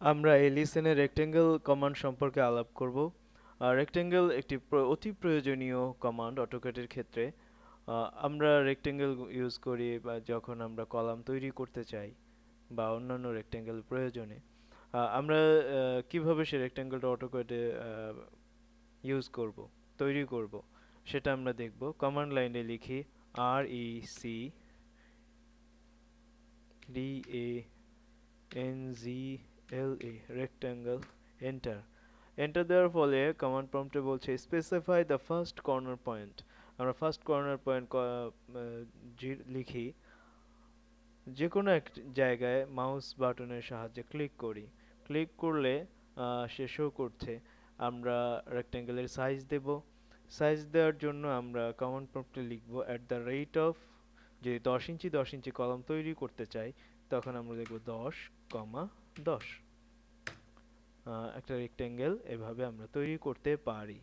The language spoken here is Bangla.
আমরা এই লিসেনে রেক্টেঙ্গেল কমান্ড সম্পর্কে আলাপ করব। রেক্টেঙ্গেল একটি অতি প্রয়োজনীয় কমান্ড অটোক্যাডের ক্ষেত্রে। আমরা রেক্টেঙ্গেল ইউজ করি বা যখন আমরা কলাম তৈরি করতে চাই বা অন্যান্য রেক্টেঙ্গেল প্রয়োজনে। আমরা কিভাবে সেই রেক্টেঙ্গেলটা অটোক্যাডে ইউজ করব, তৈরি করব, সেটা আমরা দেখব। কমান্ড লাইনে লিখি RECDANGLA rectangle, এন্টার। এন্টার দেওয়ার ফলে কমান্ড প্রম্পটে বলছে specify the first corner point. আমরা ফার্স্ট কর্নার পয়েন্ট লিখি, যে কোনো এক জায়গায় মাউস বাটনের সাহায্যে ক্লিক করি। ক্লিক করলে সে শো করছে। আমরা রেক্টেঙ্গেলের সাইজ দেব। সাইজ দেওয়ার জন্য আমরা কমান্ড প্রম্পটে লিখব @, যদি 10 ইঞ্চি 10 ইঞ্চি কলাম তৈরি করতে চাই তখন আমরা লিখব 10,10। একটা রেক্টেঙ্গেল এভাবে আমরা তৈরি করতে পারি।